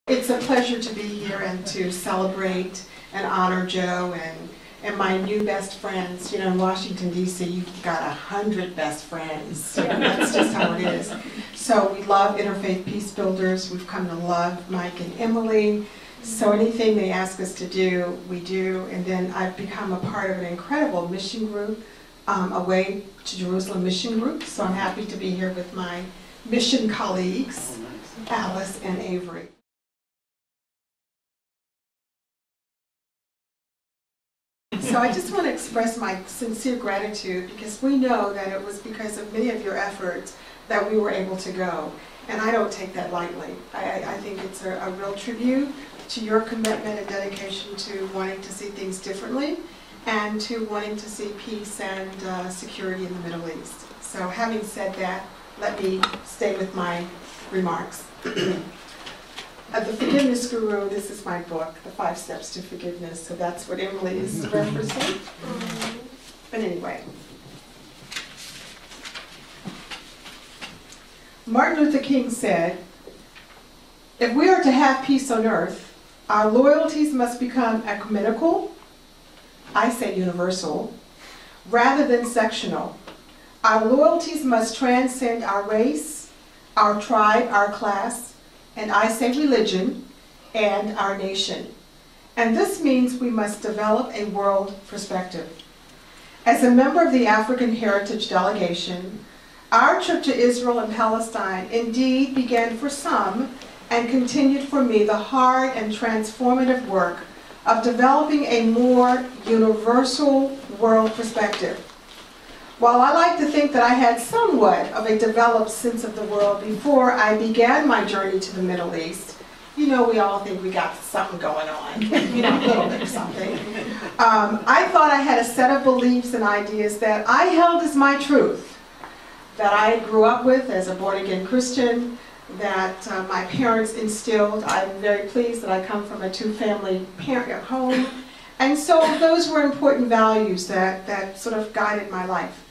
It's a pleasure to be here and to celebrate and honor Joe and my new best friends. You know, in Washington, D.C., you've got 100 best friends. You know, that's just how it is. So we love Interfaith Peace Builders. We've come to love Mike and Emily. So anything they ask us to do, we do. And then I've become a part of an incredible mission group, Away to Jerusalem Mission Group. So I'm happy to be here with my mission colleagues, Alice and Avery. So I just want to express my sincere gratitude, because we know that it was because of many of your efforts that we were able to go. And I don't take that lightly. I think it's a real tribute to your commitment and dedication to wanting to see things differently and to wanting to see peace and security in the Middle East. So having said that, let me stay with my remarks. The Forgiveness Guru, this is my book, The 5 Steps to Forgiveness, so that's what Emily is referencing. But anyway. Martin Luther King said, "If we are to have peace on earth, our loyalties must become ecumenical," I say universal, rather than sectional. Our loyalties must transcend our race, our tribe, our class, and I say religion, and our nation. And this means we must develop a world perspective. As a member of the African Heritage Delegation, our trip to Israel and Palestine indeed began for some and continued for me the hard and transformative work of developing a more universal world perspective. While I like to think that I had somewhat of a developed sense of the world before I began my journey to the Middle East, you know, we all think we got something going on, you know, a little bit of something. I thought I had a set of beliefs and ideas that I held as my truth, that I grew up with as a born-again Christian, that my parents instilled. I'm very pleased that I come from a two-family parent home. And so those were important values that sort of guided my life.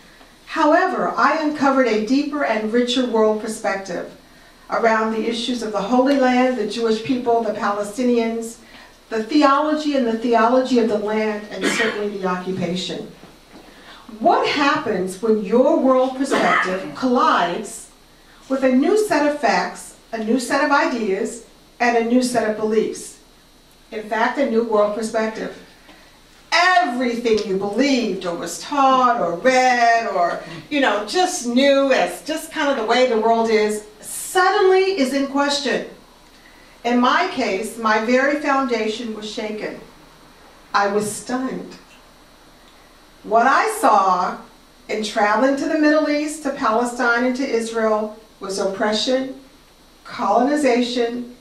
However, I uncovered a deeper and richer world perspective around the issues of the Holy Land, the Jewish people, the Palestinians, the theology and the theology of the land, and certainly the occupation. What happens when your world perspective collides with a new set of facts, a new set of ideas, and a new set of beliefs? In fact, a new world perspective. Everything you believed or was taught or read or, you know, just knew as just kind of the way the world is, suddenly is in question. In my case, my very foundation was shaken. I was stunned. What I saw in traveling to the Middle East, to Palestine, and to Israel was oppression, colonization,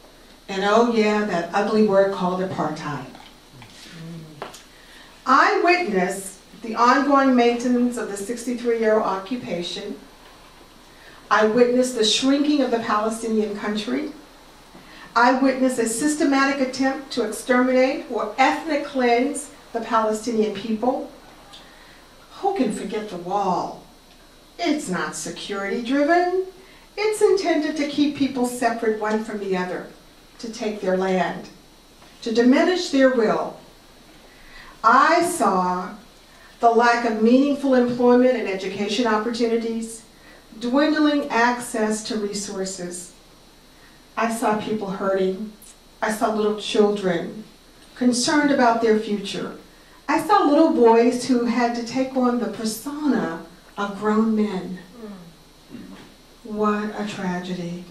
and oh yeah, that ugly word called apartheid. I witnessed the ongoing maintenance of the 63-year occupation. I witnessed the shrinking of the Palestinian country. I witnessed a systematic attempt to exterminate or ethnic cleanse the Palestinian people. Who can forget the wall? It's not security driven. It's intended to keep people separate one from the other, to take their land, to diminish their will. I saw the lack of meaningful employment and education opportunities, dwindling access to resources. I saw people hurting. I saw little children concerned about their future. I saw little boys who had to take on the persona of grown men. What a tragedy.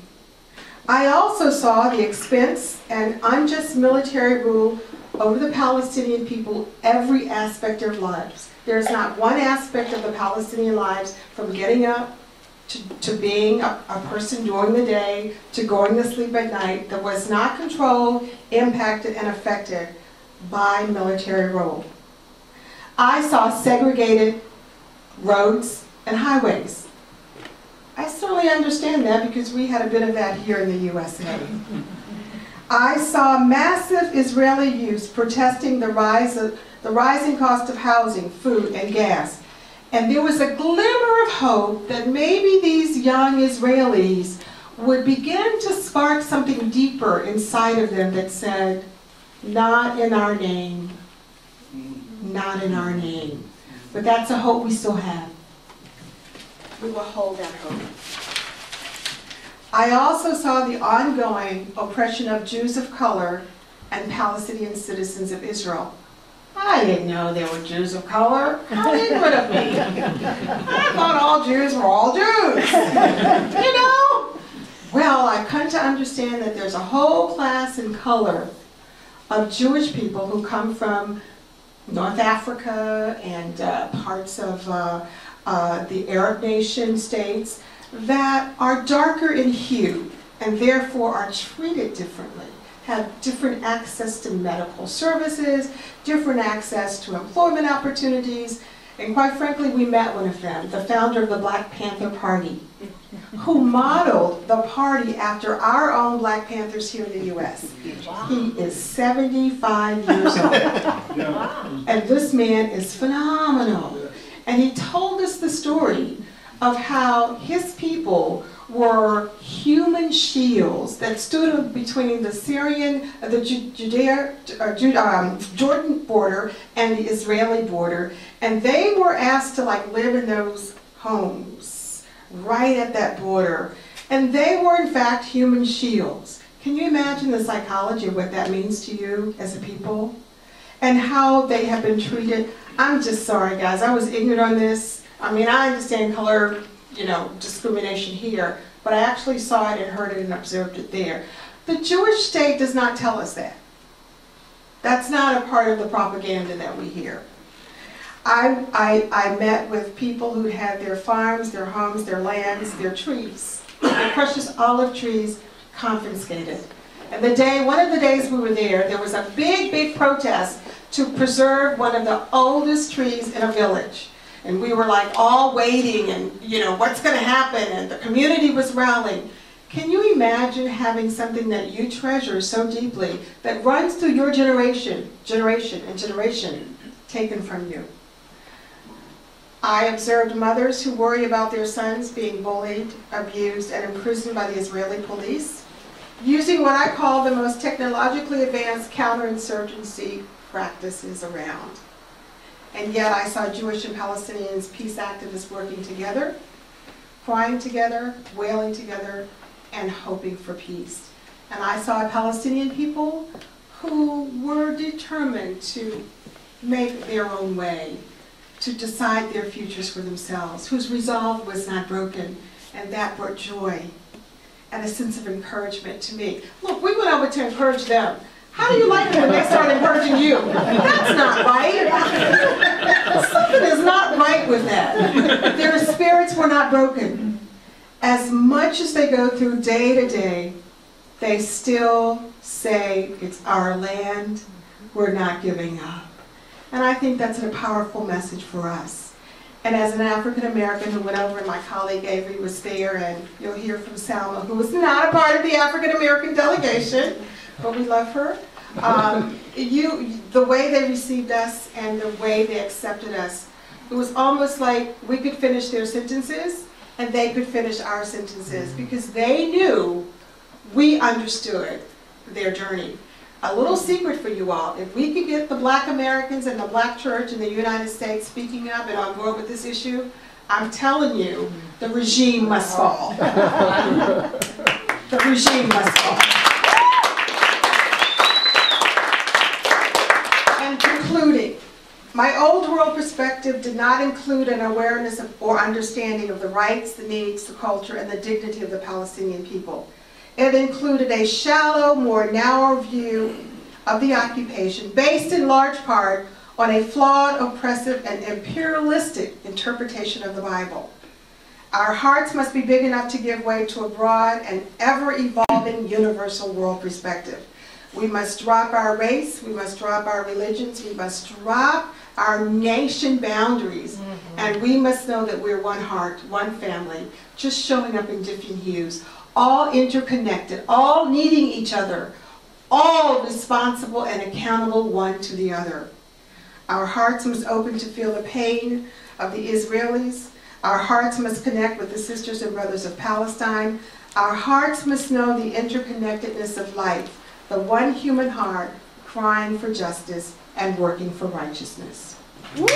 I also saw the expense and unjust military rule over the Palestinian people, every aspect of their lives. There's not one aspect of the Palestinian lives, from getting up to being a person during the day, to going to sleep at night, that was not controlled, impacted, and affected by military rule. I saw segregated roads and highways. I certainly understand that because we had a bit of that here in the USA. I saw massive Israeli youth protesting the rising cost of housing, food, and gas. And there was a glimmer of hope that maybe these young Israelis would begin to spark something deeper inside of them that said, not in our name, not in our name. But that's a hope we still have. We will hold that hope. I also saw the ongoing oppression of Jews of color and Palestinian citizens of Israel. I didn't know there were Jews of color. How ignorant of me. I thought all Jews were all Jews. You know? Well, I've come to understand that there's a whole class in color of Jewish people who come from North Africa and parts of the Arab nation states that are darker in hue and therefore are treated differently, have different access to medical services, different access to employment opportunities, and quite frankly, we met one of them, the founder of the Black Panther Party, who modeled the party after our own Black Panthers here in the U.S. Wow. He is 75 years old. Wow. And this man is phenomenal. And he told us the story of how his people were human shields that stood between the Syrian, the Jordan border and the Israeli border, and they were asked to live in those homes right at that border, and they were in fact human shields. Can you imagine the psychology of what that means to you as a people, and how they have been treated? I'm just sorry, guys. I was ignorant on this. I mean, I understand color, discrimination here, but I actually saw it and heard it and observed it there. The Jewish state does not tell us that. That's not a part of the propaganda that we hear. I met with people who had their farms, their homes, their lands, their trees, their precious olive trees confiscated. And one of the days we were there was a big, big protest to preserve one of the oldest trees in a village. And we were all waiting and, what's going to happen? And the community was rallying. Can you imagine having something that you treasure so deeply that runs through your generation and generation taken from you? I observed mothers who worry about their sons being bullied, abused, and imprisoned by the Israeli police, using what I call the most technologically advanced counterinsurgency practices around. And yet I saw Jewish and Palestinians peace activists working together, crying together, wailing together, and hoping for peace. And I saw Palestinian people who were determined to make their own way, to decide their futures for themselves, whose resolve was not broken, and that brought joy and a sense of encouragement to me. Look, we went over to encourage them. How do you like it when they start encouraging you? That's not right. Something is not right with that. Their spirits were not broken. As much as they go through day to day, they still say, it's our land, we're not giving up. And I think that's a powerful message for us. And as an African American who went over, and my colleague Avery was there, and you'll hear from Salma, who was not a part of the African American delegation, but we love her. The way they received us and the way they accepted us, it was almost like we could finish their sentences and they could finish our sentences, because they knew we understood their journey. A little secret for you all: if we could get the Black Americans and the Black church in the United States speaking up and on board with this issue, I'm telling you, the regime must fall. The regime must fall. And concluding, my old world perspective did not include an awareness of, or understanding of the rights, the needs, the culture, and the dignity of the Palestinian people. It included a shallow, more narrow view of the occupation, based in large part on a flawed, oppressive, and imperialistic interpretation of the Bible. Our hearts must be big enough to give way to a broad and ever-evolving universal world perspective. We must drop our race, we must drop our religions, we must drop our nation boundaries, and we must know that we're one heart, one family, just showing up in different hues, all interconnected, all needing each other, all responsible and accountable one to the other. Our hearts must open to feel the pain of the Israelis. Our hearts must connect with the sisters and brothers of Palestine. Our hearts must know the interconnectedness of life, the one human heart crying for justice and working for righteousness. Woo!